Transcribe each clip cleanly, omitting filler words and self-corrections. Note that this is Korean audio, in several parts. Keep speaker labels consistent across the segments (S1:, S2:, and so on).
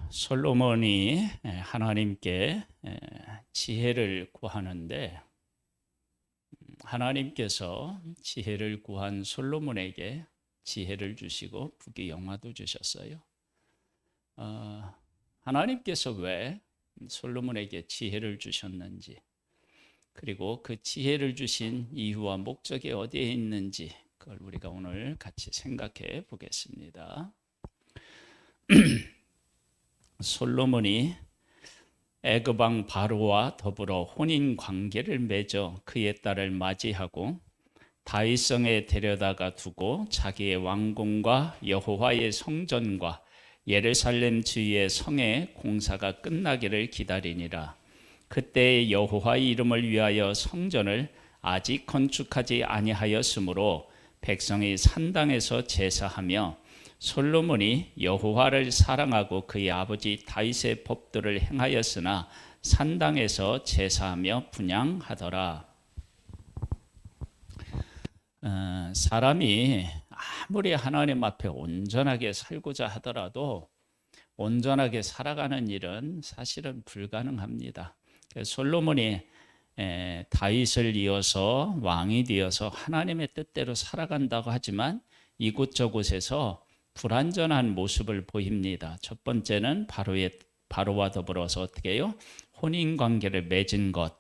S1: 솔로몬이 하나님께 지혜를 구하는데 하나님께서 지혜를 구한 솔로몬에게 지혜를 주시고 부귀영화도 주셨어요. 하나님께서 왜 솔로몬에게 지혜를 주셨는지, 그리고 그 지혜를 주신 이유와 목적이 어디에 있는지, 그걸 우리가 오늘 같이 생각해 보겠습니다. 솔로몬이 애굽 왕 바로와 더불어 혼인 관계를 맺어 그의 딸을 맞이하고 다윗성에 데려다가 두고 자기의 왕궁과 여호와의 성전과 예루살렘 주위의 성의 공사가 끝나기를 기다리니라. 그때 여호와의 이름을 위하여 성전을 아직 건축하지 아니하였으므로 백성이 산당에서 제사하며 솔로몬이 여호와를 사랑하고 그의 아버지 다윗의 법도를 행하였으나 산당에서 제사하며 분향하더라. 사람이 아무리 하나님 앞에 온전하게 살고자 하더라도 온전하게 살아가는 일은 사실은 불가능합니다. 솔로몬이 다윗을 이어서 왕이 되어서 하나님의 뜻대로 살아간다고 하지만 이곳저곳에서 불완전한 모습을 보입니다. 첫 번째는 바로와 더불어서 어떻게 해요? 혼인관계를 맺은 것,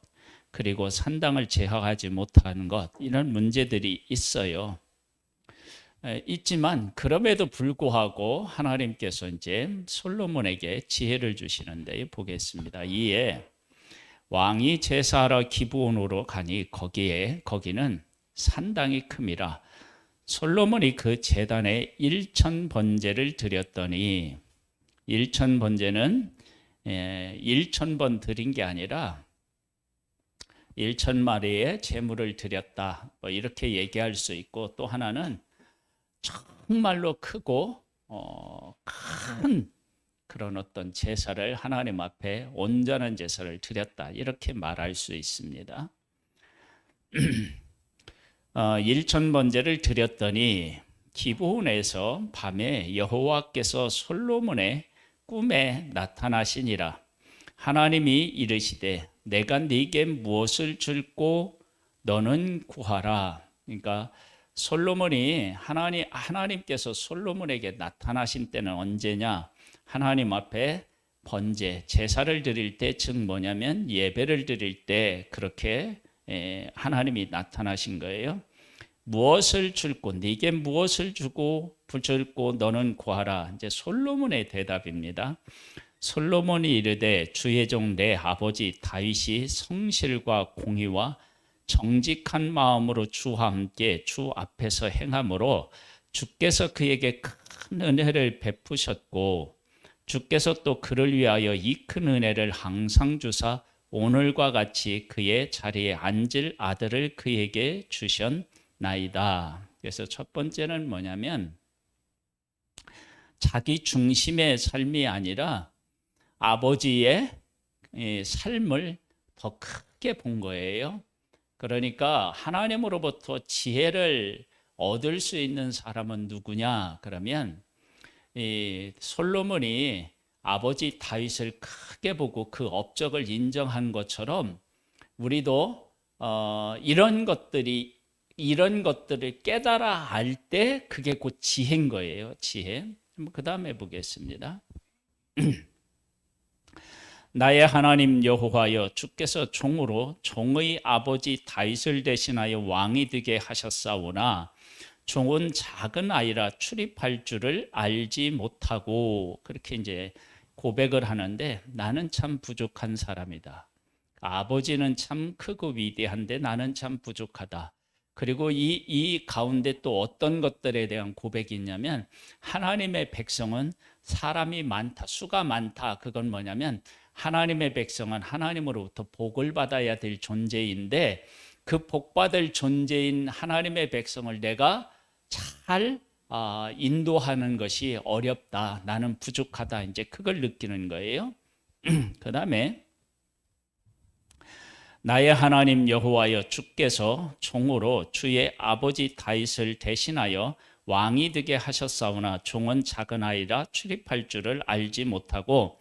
S1: 그리고 산당을 제어하지 못하는 것, 이런 문제들이 있어요. 있지만 그럼에도 불구하고 하나님께서 이제 솔로몬에게 지혜를 주시는데 보겠습니다. 이에 왕이 제사하러 기브온으로 가니 거기는 산당이 큼이라. 솔로몬이 그 제단에 1000번제를 드렸더니 1000번제는 1000번 드린 게 아니라 1000마리의 제물을 드렸다, 뭐 이렇게 얘기할 수 있고, 또 하나는 정말로 크고 큰 그런 어떤 제사를 하나님 앞에 온전한 제사를 드렸다, 이렇게 말할 수 있습니다. 1000번제를 드렸더니 기브온에서 밤에 여호와께서 솔로몬의 꿈에 나타나시니라. 하나님이 이르시되 내가 네게 무엇을 줄고 너는 구하라. 그러니까 솔로몬이 하나님께서 솔로몬에게 나타나신 때는 언제냐? 하나님 앞에 번제, 제사를 드릴 때, 즉 뭐냐면 예배를 드릴 때 그렇게 하나님이 나타나신 거예요. 무엇을 줄고 네게 무엇을 주고 줄고 너는 구하라. 이제 솔로몬의 대답입니다. 솔로몬이 이르되 주의 종 내 아버지 다윗이 성실과 공의와 정직한 마음으로 주와 함께 주 앞에서 행함으로 주께서 그에게 큰 은혜를 베푸셨고 주께서 또 그를 위하여 이 큰 은혜를 항상 주사 오늘과 같이 그의 자리에 앉을 아들을 그에게 주셨나이다. 그래서 첫 번째는 뭐냐면 자기 중심의 삶이 아니라 아버지의 삶을 더 크게 본 거예요. 그러니까 하나님으로부터 지혜를 얻을 수 있는 사람은 누구냐? 그러면 솔로몬이 아버지 다윗을 크게 보고 그 업적을 인정한 것처럼 우리도 이런 것들을 깨달아 알 때 그게 곧 지혜인 거예요. 지혜. 그 다음에 보겠습니다. 나의 하나님 여호와여, 주께서 종으로 종의 아버지 다윗을 대신하여 왕이 되게 하셨사오나 종은 작은 아이라 출입할 줄을 알지 못하고, 그렇게 이제 고백을 하는데 나는 참 부족한 사람이다. 아버지는 참 크고 위대한데 나는 참 부족하다. 그리고 이 가운데 또 어떤 것들에 대한 고백이 있냐면 하나님의 백성은 사람이 많다, 수가 많다. 그건 뭐냐면 하나님의 백성은 하나님으로부터 복을 받아야 될 존재인데 그 복받을 존재인 하나님의 백성을 내가 잘 인도하는 것이 어렵다. 나는 부족하다. 이제 그걸 느끼는 거예요. 그 다음에 나의 하나님 여호와여, 주께서 종으로 주의 아버지 다윗을 대신하여 왕이 되게 하셨사오나 종은 작은 아이라 출입할 줄을 알지 못하고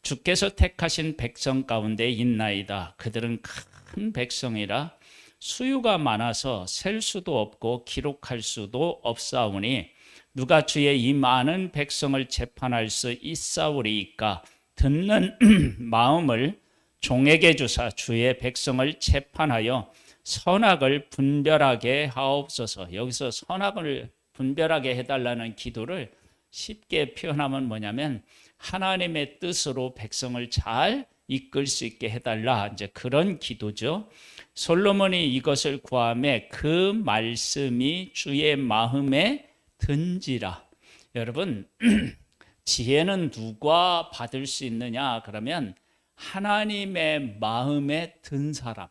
S1: 주께서 택하신 백성 가운데 있나이다. 그들은 큰 백성이라 수유가 많아서 셀 수도 없고 기록할 수도 없사오니 누가 주의 이 많은 백성을 재판할 수 있사오리이까. 듣는 마음을 종에게 주사 주의 백성을 재판하여 선악을 분별하게 하옵소서. 여기서 선악을 분별하게 해달라는 기도를 쉽게 표현하면 뭐냐면 하나님의 뜻으로 백성을 잘 이끌 수 있게 해달라, 이제 그런 기도죠. 솔로몬이 이것을 구하매 그 말씀이 주의 마음에 든지라. 여러분, 지혜는 누가 받을 수 있느냐? 그러면 하나님의 마음에 든 사람,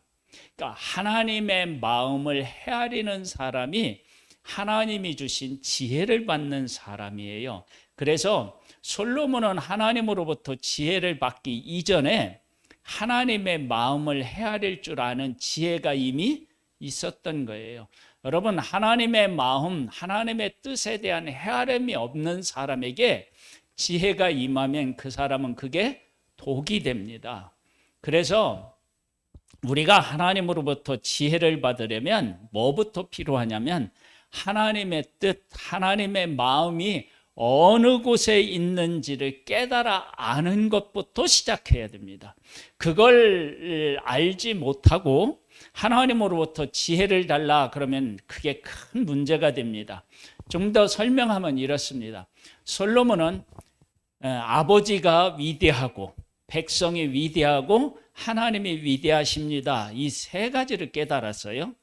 S1: 그러니까 하나님의 마음을 헤아리는 사람이 하나님이 주신 지혜를 받는 사람이에요. 그래서 솔로몬은 하나님으로부터 지혜를 받기 이전에 하나님의 마음을 헤아릴 줄 아는 지혜가 이미 있었던 거예요. 여러분, 하나님의 마음, 하나님의 뜻에 대한 헤아림이 없는 사람에게 지혜가 임하면 그 사람은 그게 독이 됩니다. 그래서 우리가 하나님으로부터 지혜를 받으려면 뭐부터 필요하냐면 하나님의 뜻, 하나님의 마음이 어느 곳에 있는지를 깨달아 아는 것부터 시작해야 됩니다. 그걸 알지 못하고 하나님으로부터 지혜를 달라 그러면 그게 큰 문제가 됩니다. 좀 더 설명하면 이렇습니다. 솔로몬은 아버지가 위대하고 백성이 위대하고 하나님이 위대하십니다. 이 세 가지를 깨달았어요.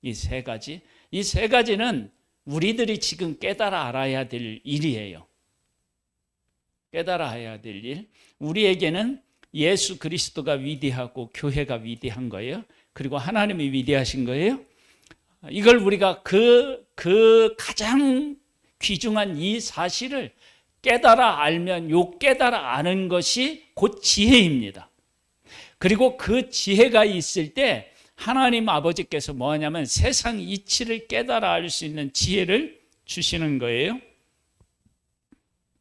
S1: 이 세 가지. 이 세 가지는 우리들이 지금 깨달아 알아야 될 일이에요. 깨달아야 될 일. 우리에게는 예수 그리스도가 위대하고 교회가 위대한 거예요. 그리고 하나님이 위대하신 거예요. 이걸 우리가 그 가장 귀중한 이 사실을 깨달아 알면 요 깨달아 아는 것이 곧 지혜입니다. 그리고 그 지혜가 있을 때 하나님 아버지께서 뭐 하냐면 세상 이치를 깨달아 알 수 있는 지혜를 주시는 거예요.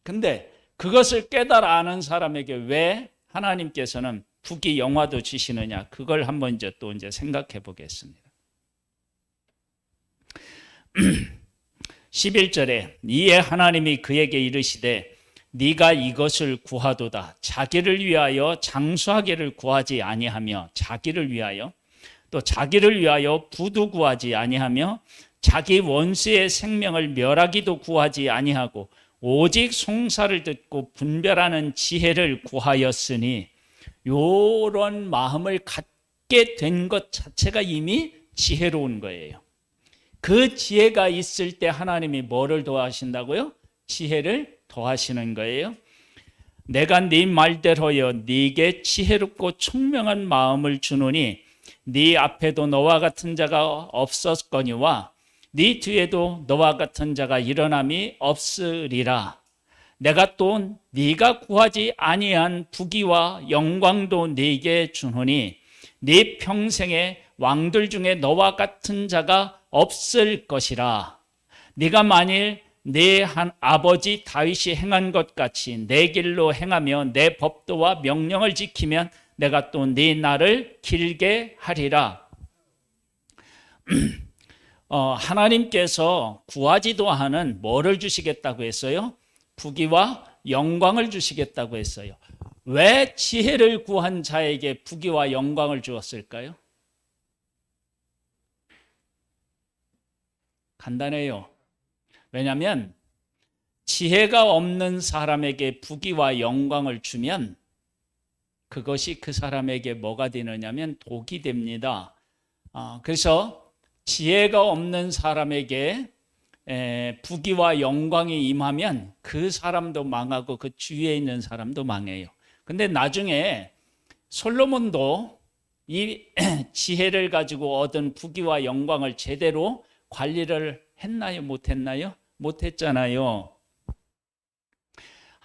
S1: 근데 그것을 깨달아 아는 사람에게 왜 하나님께서는 부귀 영화도 주시느냐, 그걸 한번 이제 생각해 보겠습니다. 11절에 이에 하나님이 그에게 이르시되 네가 이것을 구하도다. 자기를 위하여 장수하기를 구하지 아니하며 자기를 위하여 또 자기를 위하여 부도 구하지 아니하며 자기 원수의 생명을 멸하기도 구하지 아니하고 오직 송사를 듣고 분별하는 지혜를 구하였으니, 요런 마음을 갖게 된 것 자체가 이미 지혜로운 거예요. 그 지혜가 있을 때 하나님이 뭐를 더하신다고요? 지혜를 더하시는 거예요. 내가 네 말대로여 네게 지혜롭고 총명한 마음을 주노니 네 앞에도 너와 같은 자가 없었거니와 네 뒤에도 너와 같은 자가 일어남이 없으리라. 내가 또 네가 구하지 아니한 부귀와 영광도 네게 주노니 네 평생에 왕들 중에 너와 같은 자가 없을 것이라. 네가 만일 내 아버지 다윗이 행한 것 같이 내 길로 행하며 내 법도와 명령을 지키면 내가 또 네 날을 길게 하리라. 하나님께서 구하지도 않은 뭐를 주시겠다고 했어요? 부귀와 영광을 주시겠다고 했어요. 왜 지혜를 구한 자에게 부귀와 영광을 주었을까요? 간단해요. 왜냐하면 지혜가 없는 사람에게 부귀와 영광을 주면 그것이 그 사람에게 뭐가 되느냐면 독이 됩니다. 그래서 지혜가 없는 사람에게 부귀와 영광이 임하면 그 사람도 망하고 그 주위에 있는 사람도 망해요. 근데 나중에 솔로몬도 이 지혜를 가지고 얻은 부귀와 영광을 제대로 관리를 했나요? 못했나요? 못했잖아요.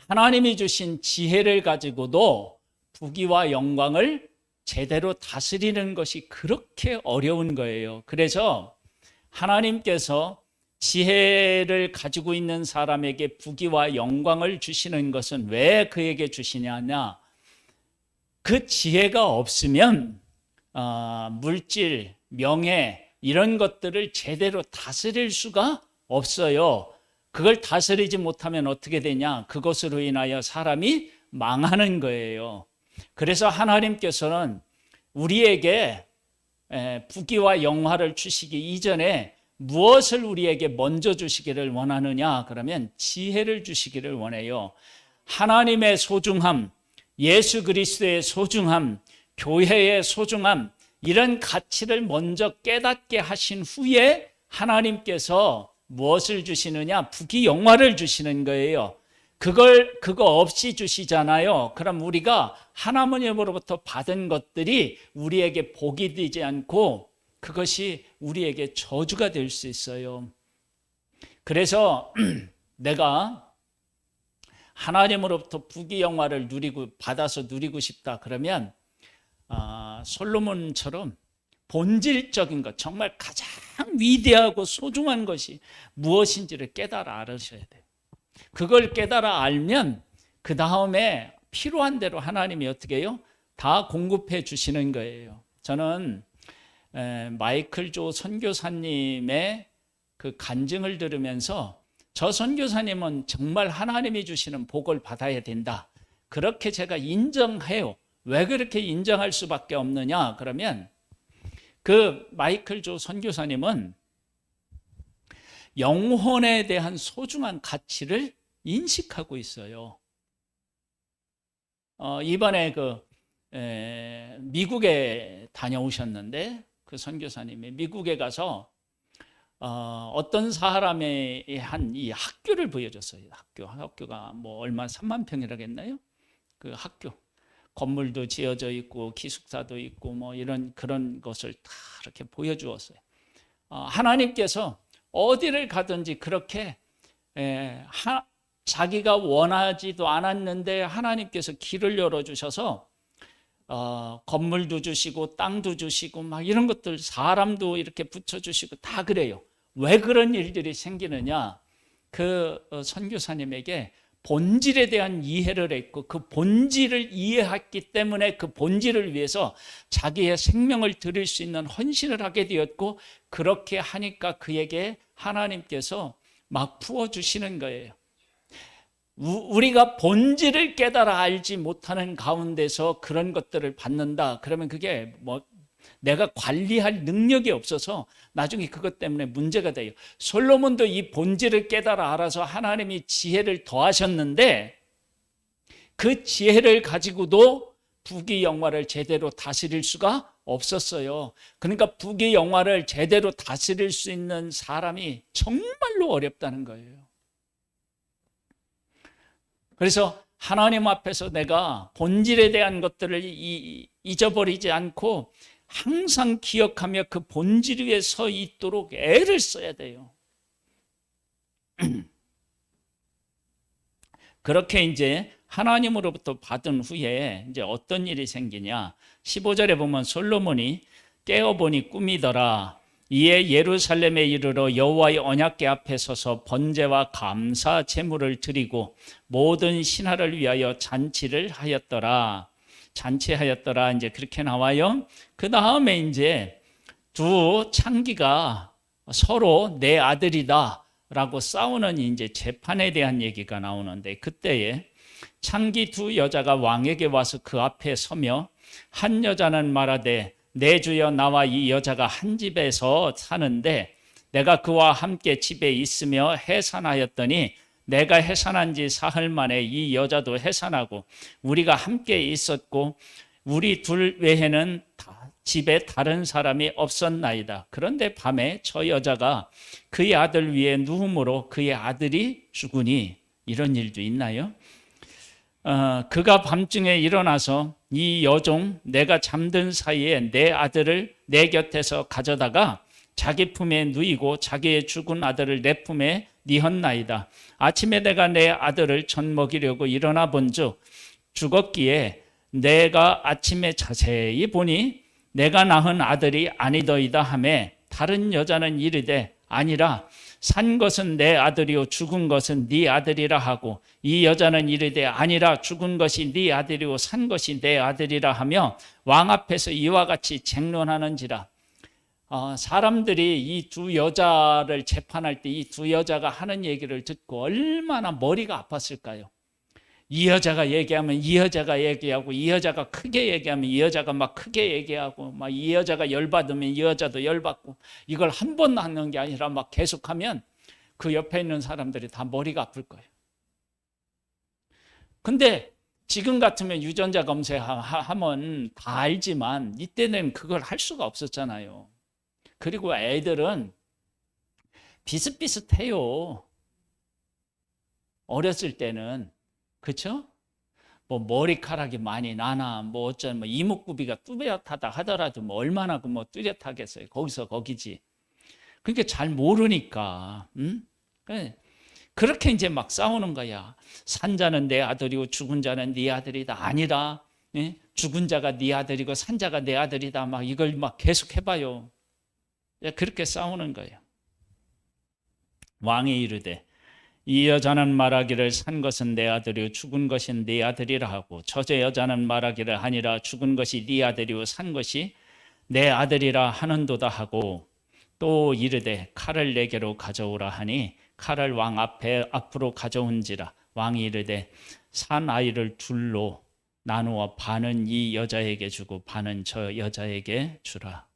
S1: 하나님이 주신 지혜를 가지고도 부귀와 영광을 제대로 다스리는 것이 그렇게 어려운 거예요. 그래서 하나님께서 지혜를 가지고 있는 사람에게 부귀와 영광을 주시는 것은 왜 그에게 주시냐냐? 그 지혜가 없으면 물질, 명예 이런 것들을 제대로 다스릴 수가 없어요. 그걸 다스리지 못하면 어떻게 되냐? 그것으로 인하여 사람이 망하는 거예요. 그래서 하나님께서는 우리에게 부귀와 영화를 주시기 이전에 무엇을 우리에게 먼저 주시기를 원하느냐? 그러면 지혜를 주시기를 원해요. 하나님의 소중함, 예수 그리스도의 소중함, 교회의 소중함, 이런 가치를 먼저 깨닫게 하신 후에 하나님께서 무엇을 주시느냐? 부귀 영화를 주시는 거예요. 그거 없이 주시잖아요. 그럼 우리가 하나님으로부터 받은 것들이 우리에게 복이 되지 않고 그것이 우리에게 저주가 될 수 있어요. 그래서 내가 하나님으로부터 부귀 영화를 받아서 누리고 싶다 그러면 솔로몬처럼 본질적인 것, 정말 가장 위대하고 소중한 것이 무엇인지를 깨달아 알으셔야 돼요. 그걸 깨달아 알면 그 다음에 필요한 대로 하나님이 어떻게 해요? 다 공급해 주시는 거예요. 저는 마이클 조 선교사님의 그 간증을 들으면서 저 선교사님은 정말 하나님이 주시는 복을 받아야 된다. 그렇게 제가 인정해요. 왜 그렇게 인정할 수밖에 없느냐? 그러면 그 마이클 조 선교사님은 영혼에 대한 소중한 가치를 인식하고 있어요. 이번에 미국에 다녀오셨는데 그 선교사님이 미국에 가서 어떤 사람의 한 이 학교를 보여줬어요. 학교가 뭐 얼마 3만 평이라고 했나요? 그 학교 건물도 지어져 있고 기숙사도 있고 뭐 그런 것을 다 이렇게 보여주었어요. 하나님께서 어디를 가든지 그렇게 자기가 원하지도 않았는데 하나님께서 길을 열어주셔서 건물도 주시고 땅도 주시고 막 이런 것들 사람도 이렇게 붙여주시고 다 그래요. 왜 그런 일들이 생기느냐? 그 선교사님에게 본질에 대한 이해를 했고 그 본질을 이해했기 때문에 그 본질을 위해서 자기의 생명을 드릴 수 있는 헌신을 하게 되었고 그렇게 하니까 그에게 하나님께서 막 부어주시는 거예요. 우리가 본질을 깨달아 알지 못하는 가운데서 그런 것들을 받는다. 그러면 그게 내가 관리할 능력이 없어서 나중에 그것 때문에 문제가 돼요. 솔로몬도 이 본질을 깨달아 알아서 하나님이 지혜를 더하셨는데 그 지혜를 가지고도 부귀 영화를 제대로 다스릴 수가 없었어요. 그러니까 부귀 영화를 제대로 다스릴 수 있는 사람이 정말로 어렵다는 거예요. 그래서 하나님 앞에서 내가 본질에 대한 것들을 잊어버리지 않고 항상 기억하며 그 본질 위에 서 있도록 애를 써야 돼요. 그렇게 이제 하나님으로부터 받은 후에 이제 어떤 일이 생기냐? 15절에 보면 솔로몬이 깨어보니 꿈이더라. 이에 예루살렘에 이르러 여호와의 언약궤 앞에 서서 번제와 감사 제물을 드리고 모든 신하를 위하여 잔치하였더라. 이제 그렇게 나와요. 그 다음에 이제 두 창기가 서로 내 아들이다 라고 싸우는 이제 재판에 대한 얘기가 나오는데 그때에 창기 두 여자가 왕에게 와서 그 앞에 서며 한 여자는 말하되 내 주여 나와 이 여자가 한 집에서 사는데 내가 그와 함께 집에 있으며 해산하였더니 내가 해산한 지 사흘 만에 이 여자도 해산하고 우리가 함께 있었고 우리 둘 외에는 집에 다른 사람이 없었나이다. 그런데 밤에 저 여자가 그의 아들 위에 누움으로 그의 아들이 죽으니 이런 일도 있나요? 그가 밤중에 일어나서 이 여종 내가 잠든 사이에 내 아들을 내 곁에서 가져다가 자기 품에 누이고 자기의 죽은 아들을 내 품에 뉘었나이다. 아침에 내가 내 아들을 젖 먹이려고 일어나 본즉 죽었기에 내가 아침에 자세히 보니 내가 낳은 아들이 아니더이다 하매 다른 여자는 이르되 아니라 산 것은 내 아들이요 죽은 것은 네 아들이라 하고 이 여자는 이르되 아니라 죽은 것이 네 아들이요 산 것이 내 아들이라 하며 왕 앞에서 이와 같이 쟁론하는지라. 사람들이 이 두 여자를 재판할 때 이 두 여자가 하는 얘기를 듣고 얼마나 머리가 아팠을까요? 이 여자가 얘기하면 이 여자가 얘기하고, 이 여자가 크게 얘기하면 이 여자가 막 크게 얘기하고, 막 이 여자가 열받으면 이 여자도 열받고, 이걸 한 번 하는 게 아니라 막 계속하면 그 옆에 있는 사람들이 다 머리가 아플 거예요. 근데 지금 같으면 유전자 검색하면 다 알지만 이때는 그걸 할 수가 없었잖아요. 그리고 애들은 비슷비슷해요. 어렸을 때는. 그렇죠? 뭐 머리카락이 많이 나나 뭐 어쩌면 이목구비가 뚜렷하다 하더라도 뭐 얼마나 뭐 뚜렷하겠어요. 거기서 거기지. 그러니까 잘 모르니까. 그렇게 이제 막 싸우는 거야. 산 자는 내 아들이고 죽은 자는 네 아들이다. 아니라 죽은 자가 네 아들이고 산 자가 내 아들이다. 막 이걸 막 계속 해봐요. 그렇게 싸우는 거예요. 왕이 이르되 이 여자는 말하기를 산 것은 내 아들이요 죽은 것은 네 아들이라 하고 저제 여자는 말하기를 아니라 죽은 것이 네 아들이요 산 것이 내 아들이라 하는도다 하고 또 이르되 칼을 내게로 가져오라 하니 칼을 왕 앞으로 가져온지라. 왕이 이르되 산 아이를 둘로 나누어 반은 이 여자에게 주고 반은 저 여자에게 주라.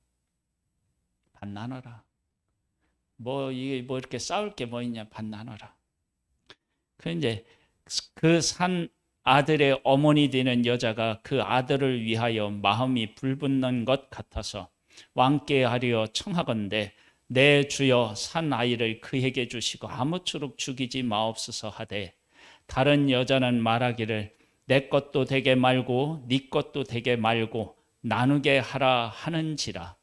S1: 반 나눠라. 이게 이렇게 싸울 게 뭐 있냐. 반 나눠라. 이제 그 산 아들의 어머니 되는 여자가 그 아들을 위하여 마음이 불붙는 것 같아서 왕께 하려 청하건대 내 주여 산 아이를 그에게 주시고 아무쪼록 죽이지 마옵소서 하되 다른 여자는 말하기를 내 것도 되게 말고 네 것도 되게 말고 나누게 하라 하는지라.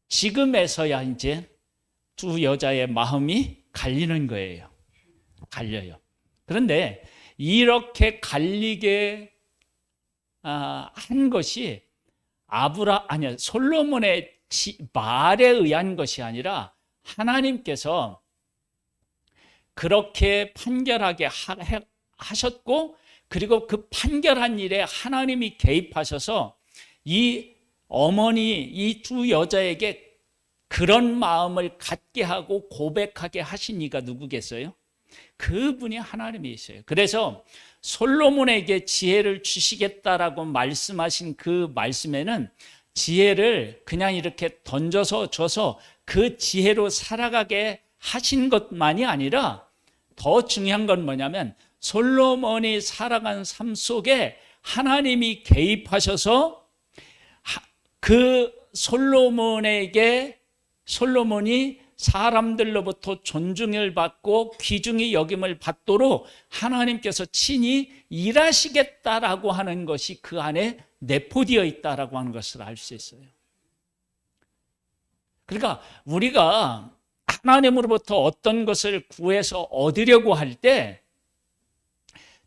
S1: 지금에서야 이제 두 여자의 마음이 갈리는 거예요. 갈려요. 그런데 이렇게 갈리게 한 것이 솔로몬의 말에 의한 것이 아니라 하나님께서 그렇게 판결하게 하셨고, 그리고 그 판결한 일에 하나님이 개입하셔서 이 어머니, 이 두 여자에게 그런 마음을 갖게 하고 고백하게 하신 이가 누구겠어요? 그분이 하나님이세요. 그래서 솔로몬에게 지혜를 주시겠다라고 말씀하신 그 말씀에는 지혜를 그냥 이렇게 던져서 줘서 그 지혜로 살아가게 하신 것만이 아니라 더 중요한 건 뭐냐면 솔로몬이 살아간 삶 속에 하나님이 개입하셔서 그 솔로몬이 사람들로부터 존중을 받고 귀중히 여김을 받도록 하나님께서 친히 일하시겠다라고 하는 것이 그 안에 내포되어 있다라고 하는 것을 알 수 있어요. 그러니까 우리가 하나님으로부터 어떤 것을 구해서 얻으려고 할 때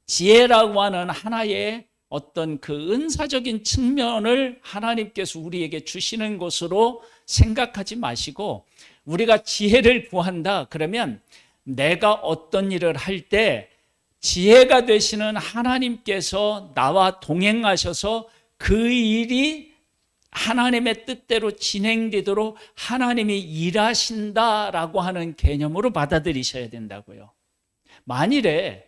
S1: 지혜라고 하는 하나의 어떤 그 은사적인 측면을 하나님께서 우리에게 주시는 것으로 생각하지 마시고, 우리가 지혜를 구한다 그러면 내가 어떤 일을 할 때 지혜가 되시는 하나님께서 나와 동행하셔서 그 일이 하나님의 뜻대로 진행되도록 하나님이 일하신다라고 하는 개념으로 받아들이셔야 된다고요. 만일에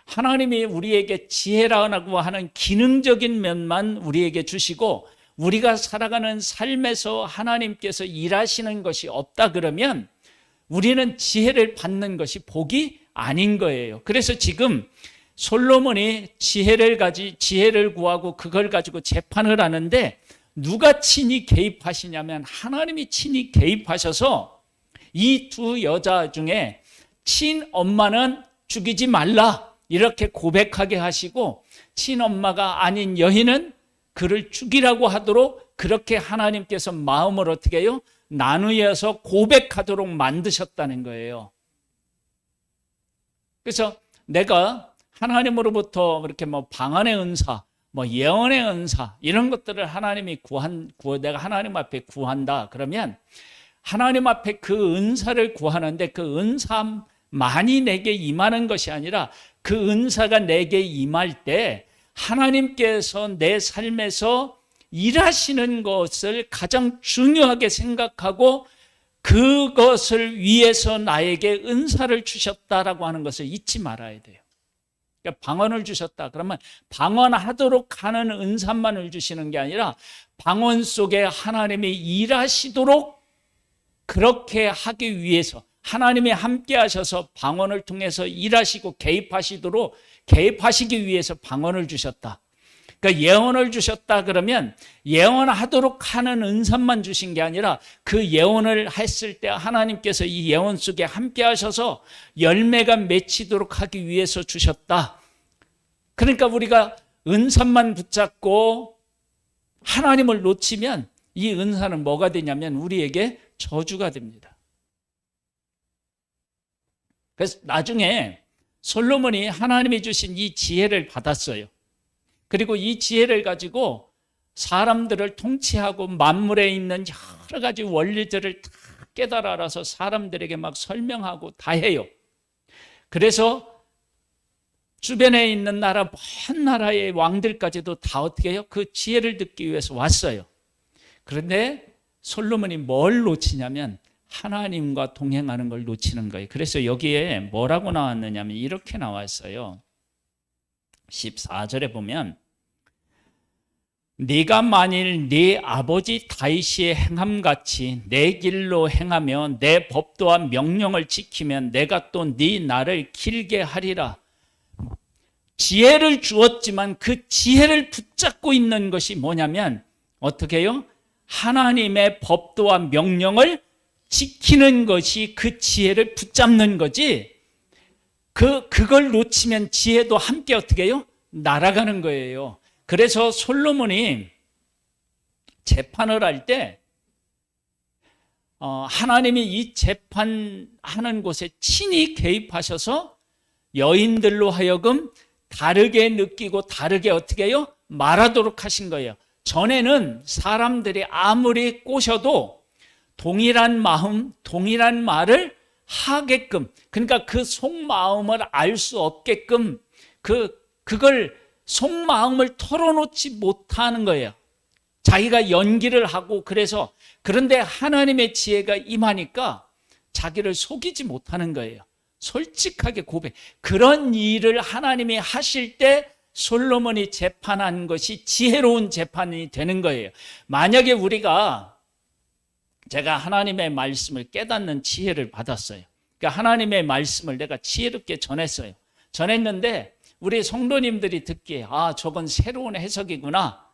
S1: 하나님이 우리에게 지혜라고 하는 기능적인 면만 우리에게 주시고 우리가 살아가는 삶에서 하나님께서 일하시는 것이 없다 그러면 우리는 지혜를 받는 것이 복이 아닌 거예요. 그래서 지금 솔로몬이 지혜를 구하고 그걸 가지고 재판을 하는데 누가 친히 개입하시냐면 하나님이 친히 개입하셔서 이 두 여자 중에 친엄마는 죽이지 말라 이렇게 고백하게 하시고, 친엄마가 아닌 여인은 그를 죽이라고 하도록 그렇게 하나님께서 마음을 어떻게 해요? 나누어서 고백하도록 만드셨다는 거예요. 그래서 내가 하나님으로부터 그렇게 방언의 은사, 예언의 은사 이런 것들을 하나님이 내가 하나님 앞에 구한다 그러면 하나님 앞에 그 은사를 구하는데 그 은사만이 내게 임하는 것이 아니라 그 은사가 내게 임할 때 하나님께서 내 삶에서 일하시는 것을 가장 중요하게 생각하고 그것을 위해서 나에게 은사를 주셨다라고 하는 것을 잊지 말아야 돼요. 그러니까 방언을 주셨다 그러면 방언하도록 하는 은사만을 주시는 게 아니라 방언 속에 하나님이 일하시도록 그렇게 하기 위해서 하나님이 함께 하셔서 방언을 통해서 일하시고 개입하시기 위해서 방언을 주셨다. 그러니까 예언을 주셨다 그러면 예언하도록 하는 은사만 주신 게 아니라 그 예언을 했을 때 하나님께서 이 예언 속에 함께 하셔서 열매가 맺히도록 하기 위해서 주셨다. 그러니까 우리가 은사만 붙잡고 하나님을 놓치면 이 은사는 뭐가 되냐면 우리에게 저주가 됩니다. 그래서 나중에 솔로몬이 하나님이 주신 이 지혜를 받았어요. 그리고 이 지혜를 가지고 사람들을 통치하고 만물에 있는 여러 가지 원리들을 다 깨달아 알아서 사람들에게 막 설명하고 다 해요. 그래서 주변에 있는 나라, 먼 나라의 왕들까지도 다 어떻게 해요? 그 지혜를 듣기 위해서 왔어요. 그런데 솔로몬이 뭘 놓치냐면 하나님과 동행하는 걸 놓치는 거예요. 그래서 여기에 뭐라고 나왔느냐면 이렇게 나왔어요. 14절에 보면 네가 만일 네 아버지 다윗의 행함같이 내 길로 행하며 내 법도와 명령을 지키면 내가 또 네 날을 길게 하리라. 지혜를 주었지만 그 지혜를 붙잡고 있는 것이 뭐냐면 어떻게 해요? 하나님의 법도와 명령을 지키는 것이 그 지혜를 붙잡는 거지. 그걸 놓치면 지혜도 함께 어떻게 해요? 날아가는 거예요. 그래서 솔로몬이 재판을 할 때 하나님이 이 재판하는 곳에 친히 개입하셔서 여인들로 하여금 다르게 느끼고 다르게 어떻게 해요? 말하도록 하신 거예요. 전에는 사람들이 아무리 꼬셔도 동일한 마음, 동일한 말을 하게끔, 그러니까 그 속마음을 알 수 없게끔 그걸 속마음을 털어놓지 못하는 거예요. 자기가 연기를 하고 그런데 하나님의 지혜가 임하니까 자기를 속이지 못하는 거예요. 솔직하게 고백. 그런 일을 하나님이 하실 때 솔로몬이 재판한 것이 지혜로운 재판이 되는 거예요. 만약에 제가 하나님의 말씀을 깨닫는 지혜를 받았어요. 그러니까 하나님의 말씀을 내가 지혜롭게 전했는데 우리 성도님들이 듣기에 저건 새로운 해석이구나.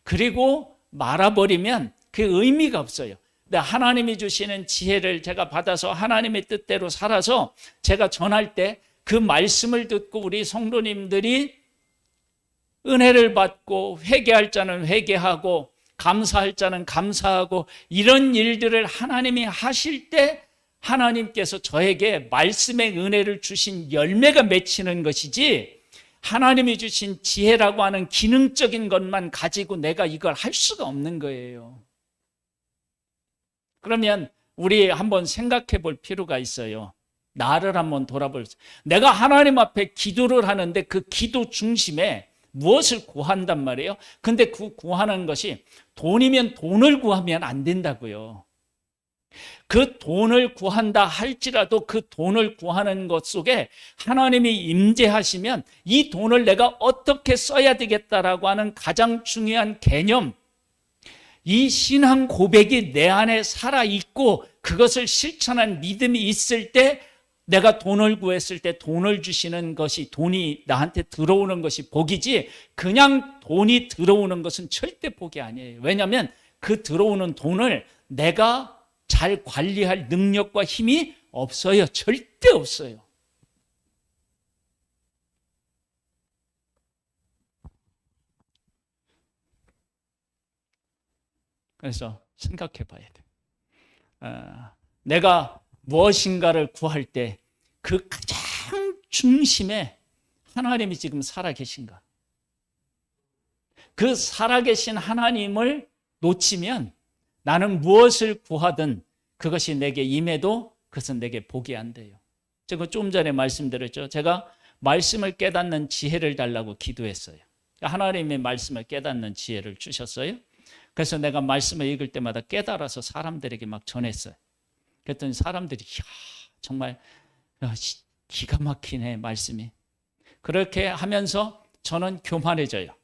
S1: 그리고 말아버리면 그 의미가 없어요. 근데 하나님이 주시는 지혜를 제가 받아서 하나님의 뜻대로 살아서 제가 전할 때 그 말씀을 듣고 우리 성도님들이 은혜를 받고 회개할 자는 회개하고 감사할 자는 감사하고 이런 일들을 하나님이 하실 때 하나님께서 저에게 말씀의 은혜를 주신 열매가 맺히는 것이지 하나님이 주신 지혜라고 하는 기능적인 것만 가지고 내가 이걸 할 수가 없는 거예요. 그러면 우리 한번 생각해 볼 필요가 있어요. 나를 한번 내가 하나님 앞에 기도를 하는데 그 기도 중심에 무엇을 구한단 말이에요? 근데 그 구하는 것이 돈이면 돈을 구하면 안 된다고요. 그 돈을 구한다 할지라도 그 돈을 구하는 것 속에 하나님이 임재하시면 이 돈을 내가 어떻게 써야 되겠다라고 하는 가장 중요한 개념, 이 신앙 고백이 내 안에 살아있고 그것을 실천한 믿음이 있을 때 내가 돈을 구했을 때 돈을 주시는 것이 돈이 나한테 들어오는 것이 복이지 그냥 돈이 들어오는 것은 절대 복이 아니에요. 왜냐하면 그 들어오는 돈을 내가 잘 관리할 능력과 힘이 없어요. 절대 없어요. 그래서 생각해 봐야 돼. 내가 무엇인가를 구할 때 그 가장 중심에 하나님이 지금 살아계신가? 그 살아계신 하나님을 놓치면 나는 무엇을 구하든 그것이 내게 임해도 그것은 내게 복이 안 돼요. 제가 좀 전에 말씀드렸죠. 제가 말씀을 깨닫는 지혜를 달라고 기도했어요. 하나님의 말씀을 깨닫는 지혜를 주셨어요. 그래서 내가 말씀을 읽을 때마다 깨달아서 사람들에게 막 전했어요. 그랬더니 사람들이 정말 기가 막히네 말씀이. 그렇게 하면서 저는 교만해져요.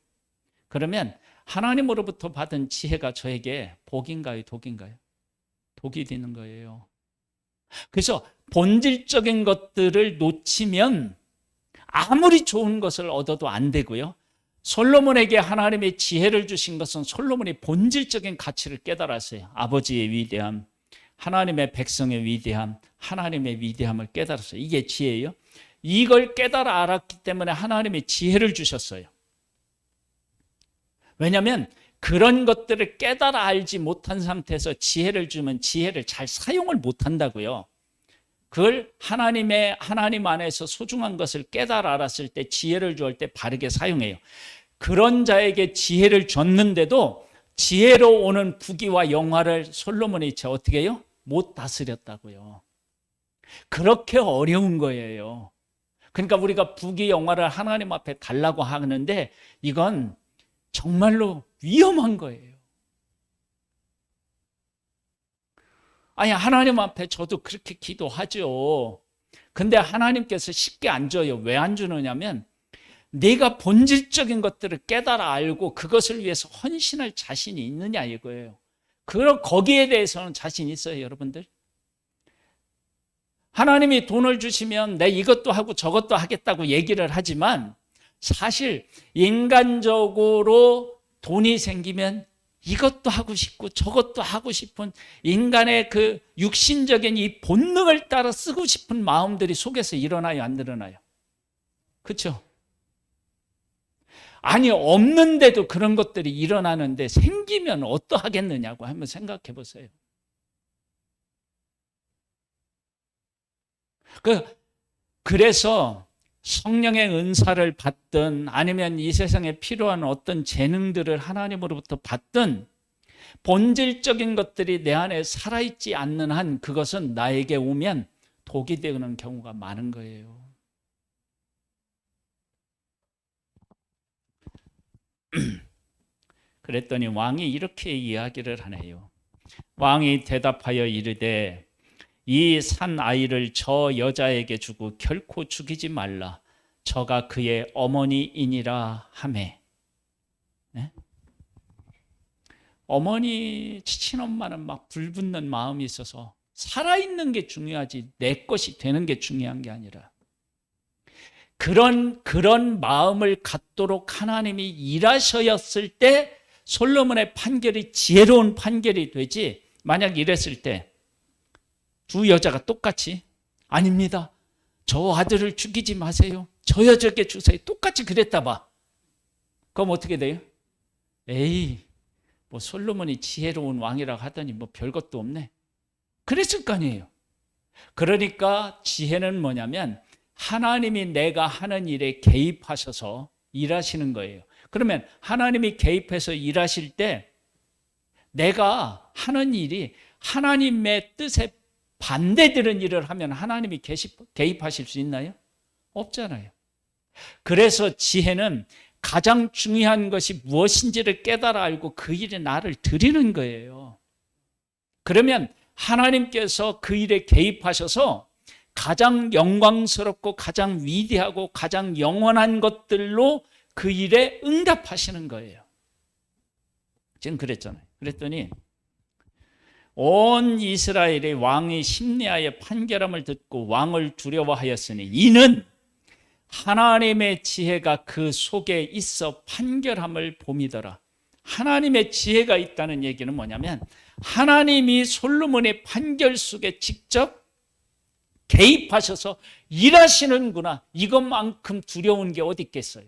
S1: 그러면 하나님으로부터 받은 지혜가 저에게 복인가요, 독인가요? 독이 되는 거예요. 그래서 본질적인 것들을 놓치면 아무리 좋은 것을 얻어도 안 되고요. 솔로몬에게 하나님의 지혜를 주신 것은 솔로몬이 본질적인 가치를 깨달았어요. 아버지의 위대함, 하나님의 백성의 위대함, 하나님의 위대함을 깨달았어요. 이게 지혜예요. 이걸 깨달아 알았기 때문에 하나님의 지혜를 주셨어요. 왜냐하면 그런 것들을 깨달아 알지 못한 상태에서 지혜를 주면 지혜를 잘 사용을 못한다고요. 그걸 하나님 안에서 소중한 것을 깨달아 알았을 때 지혜를 주을 때 바르게 사용해요. 그런 자에게 지혜를 줬는데도 지혜로 오는 부귀와 영화를 솔로몬이 어떻게 해요? 못 다스렸다고요. 그렇게 어려운 거예요. 그러니까 우리가 부귀 영화를 하나님 앞에 달라고 하는데 이건 정말로 위험한 거예요. 아니, 하나님 앞에 저도 그렇게 기도하죠. 근데 하나님께서 쉽게 안 줘요. 왜 안 주느냐면 내가 본질적인 것들을 깨달아 알고 그것을 위해서 헌신할 자신이 있느냐 이거예요. 거기에 대해서는 자신 있어요, 여러분들? 하나님이 돈을 주시면 내 이것도 하고 저것도 하겠다고 얘기를 하지만 사실 인간적으로 돈이 생기면 이것도 하고 싶고 저것도 하고 싶은 인간의 그 육신적인 이 본능을 따라 쓰고 싶은 마음들이 속에서 일어나요, 안 일어나요? 그렇죠? 아니, 없는데도 그런 것들이 일어나는데 생기면 어떠하겠느냐고 한번 생각해 보세요. 그래서 성령의 은사를 받든 아니면 이 세상에 필요한 어떤 재능들을 하나님으로부터 받든 본질적인 것들이 내 안에 살아있지 않는 한 그것은 나에게 오면 독이 되는 경우가 많은 거예요. 그랬더니 왕이 이렇게 이야기를 하네요. 왕이 대답하여 이르되 이 산 아이를 저 여자에게 주고 결코 죽이지 말라. 저가 그의 어머니이니라 하매. 네? 어머니, 친엄마는 막 불붙는 마음이 있어서 살아있는 게 중요하지 내 것이 되는 게 중요한 게 아니라 그런 마음을 갖도록 하나님이 일하셨을 때 솔로몬의 판결이 지혜로운 판결이 되지, 만약 이랬을 때 두 여자가 똑같이 아닙니다, 저 아들을 죽이지 마세요, 저 여자에게 주세요, 똑같이 그랬다 봐. 그럼 어떻게 돼요? 에이, 뭐 솔로몬이 지혜로운 왕이라고 하더니 뭐 별것도 없네, 그랬을 거 아니에요. 그러니까 지혜는 뭐냐면 하나님이 내가 하는 일에 개입하셔서 일하시는 거예요. 그러면 하나님이 개입해서 일하실 때 내가 하는 일이 하나님의 뜻에 반대되는 일을 하면 하나님이 개입하실 수 있나요? 없잖아요. 그래서 지혜는 가장 중요한 것이 무엇인지를 깨달아 알고 그 일에 나를 드리는 거예요. 그러면 하나님께서 그 일에 개입하셔서 가장 영광스럽고 가장 위대하고 가장 영원한 것들로 그 일에 응답하시는 거예요. 지금 그랬잖아요. 그랬더니 온 이스라엘의 왕이 심리하여 판결함을 듣고 왕을 두려워하였으니 이는 하나님의 지혜가 그 속에 있어 판결함을 봄이더라. 하나님의 지혜가 있다는 얘기는 뭐냐면 하나님이 솔로몬의 판결 속에 직접 개입하셔서 일하시는구나, 이것만큼 두려운 게 어디 있겠어요?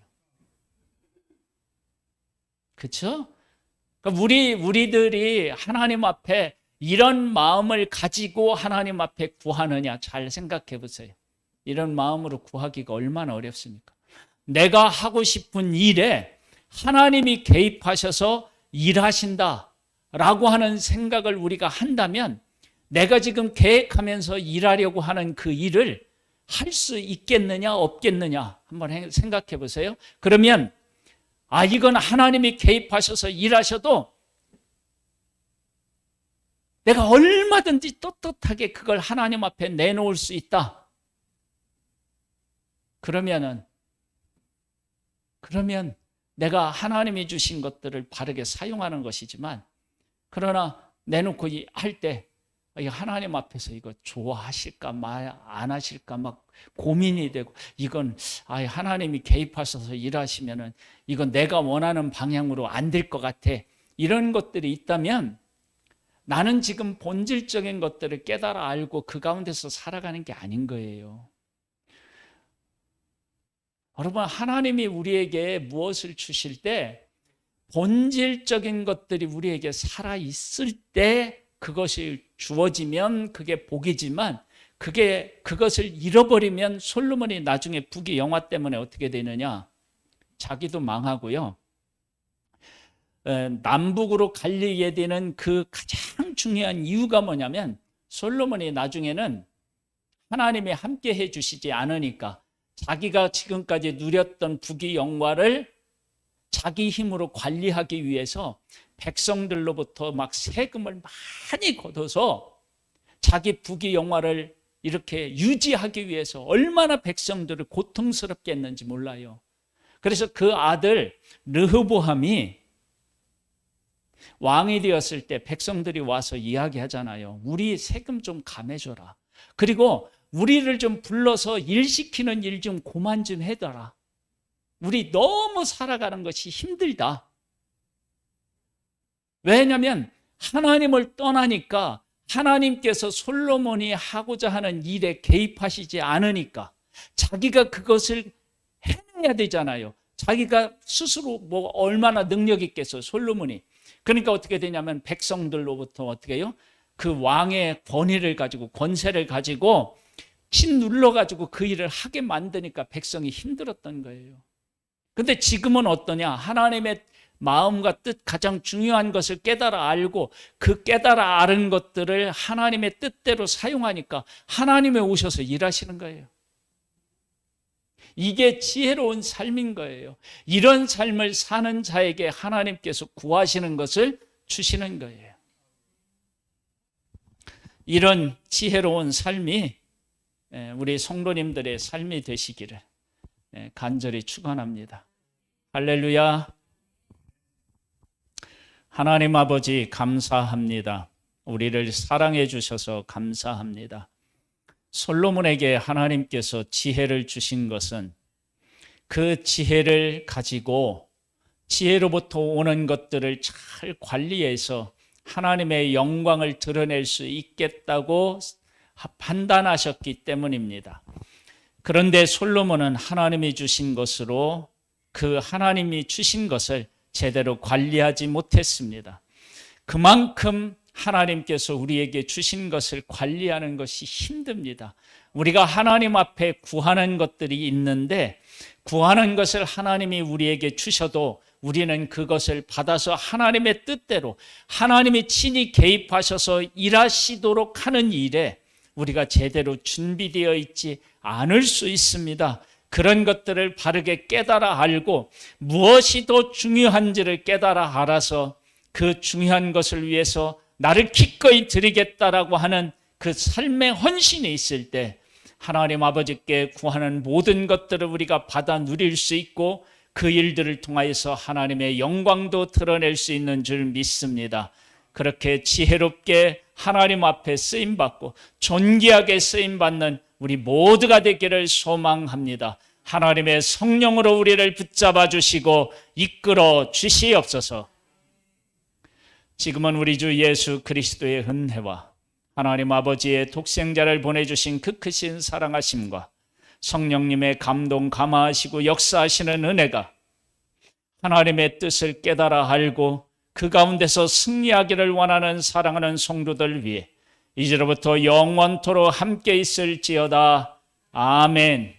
S1: 그렇죠? 그러니까 우리들이 하나님 앞에 이런 마음을 가지고 하나님 앞에 구하느냐, 잘 생각해 보세요. 이런 마음으로 구하기가 얼마나 어렵습니까? 내가 하고 싶은 일에 하나님이 개입하셔서 일하신다라고 하는 생각을 우리가 한다면 내가 지금 계획하면서 일하려고 하는 그 일을 할 수 있겠느냐 없겠느냐 한번 생각해 보세요. 그러면 이건 하나님이 개입하셔서 일하셔도 내가 얼마든지 떳떳하게 그걸 하나님 앞에 내놓을 수 있다. 그러면 내가 하나님이 주신 것들을 바르게 사용하는 것이지만, 그러나 내놓고 할 때 하나님 앞에서 이거 좋아하실까 안 하실까 막 고민이 되고, 이건 하나님이 개입하셔서 일하시면은 이건 내가 원하는 방향으로 안 될 것 같아, 이런 것들이 있다면 나는 지금 본질적인 것들을 깨달아 알고 그 가운데서 살아가는 게 아닌 거예요. 여러분, 하나님이 우리에게 무엇을 주실 때 본질적인 것들이 우리에게 살아있을 때 그것이 주어지면 그게 복이지만, 그것을 잃어버리면 솔로몬이 나중에 북이 영화 때문에 어떻게 되느냐, 자기도 망하고요, 남북으로 갈리게 되는 그 가장 중요한 이유가 뭐냐면, 솔로몬이 나중에는 하나님이 함께 해주시지 않으니까 자기가 지금까지 누렸던 북의 영화를 자기 힘으로 관리하기 위해서 백성들로부터 막 세금을 많이 걷어서 자기 북의 영화를 이렇게 유지하기 위해서 얼마나 백성들을 고통스럽게 했는지 몰라요. 그래서 그 아들 르호보암이 왕이 되었을 때 백성들이 와서 이야기하잖아요. 우리 세금 좀 감해줘라. 그리고 우리를 좀 불러서 일 시키는 일 좀 그만 좀 해둬라. 우리 너무 살아가는 것이 힘들다. 왜냐하면 하나님을 떠나니까 하나님께서 솔로몬이 하고자 하는 일에 개입하시지 않으니까 자기가 그것을 해내야 되잖아요. 자기가 스스로 뭐 얼마나 능력 있겠어요, 솔로몬이. 그러니까 어떻게 되냐면 백성들로부터 어떻게 해요? 그 왕의 권위를 가지고, 권세를 가지고 신 눌러가지고 그 일을 하게 만드니까 백성이 힘들었던 거예요. 근데 지금은 어떠냐? 하나님의 마음과 뜻, 가장 중요한 것을 깨달아 알고 그 깨달아 아는 것들을 하나님의 뜻대로 사용하니까 하나님이 오셔서 일하시는 거예요. 이게 지혜로운 삶인 거예요. 이런 삶을 사는 자에게 하나님께서 구하시는 것을 주시는 거예요. 이런 지혜로운 삶이 우리 성도님들의 삶이 되시기를 간절히 축원합니다. 할렐루야. 하나님 아버지 감사합니다. 우리를 사랑해 주셔서 감사합니다. 솔로몬에게 하나님께서 지혜를 주신 것은 그 지혜를 가지고 지혜로부터 오는 것들을 잘 관리해서 하나님의 영광을 드러낼 수 있겠다고 판단하셨기 때문입니다. 그런데 솔로몬은 하나님이 주신 것으로 그 하나님이 주신 것을 제대로 관리하지 못했습니다. 그만큼 하나님께서 우리에게 주신 것을 관리하는 것이 힘듭니다. 우리가 하나님 앞에 구하는 것들이 있는데, 구하는 것을 하나님이 우리에게 주셔도 우리는 그것을 받아서 하나님의 뜻대로 하나님이 친히 개입하셔서 일하시도록 하는 일에 우리가 제대로 준비되어 있지 않을 수 있습니다. 그런 것들을 바르게 깨달아 알고 무엇이 더 중요한지를 깨달아 알아서 그 중요한 것을 위해서 나를 기꺼이 드리겠다라고 하는 그 삶의 헌신이 있을 때 하나님 아버지께 구하는 모든 것들을 우리가 받아 누릴 수 있고 그 일들을 통하여서 하나님의 영광도 드러낼 수 있는 줄 믿습니다. 그렇게 지혜롭게 하나님 앞에 쓰임받고 존귀하게 쓰임받는 우리 모두가 되기를 소망합니다. 하나님의 성령으로 우리를 붙잡아 주시고 이끌어 주시옵소서. 지금은 우리 주 예수 그리스도의 은혜와 하나님 아버지의 독생자를 보내주신 그 크신 사랑하심과 성령님의 감동 감화하시고 역사하시는 은혜가 하나님의 뜻을 깨달아 알고 그 가운데서 승리하기를 원하는 사랑하는 성도들 위해 이제로부터 영원토록 함께 있을지어다. 아멘.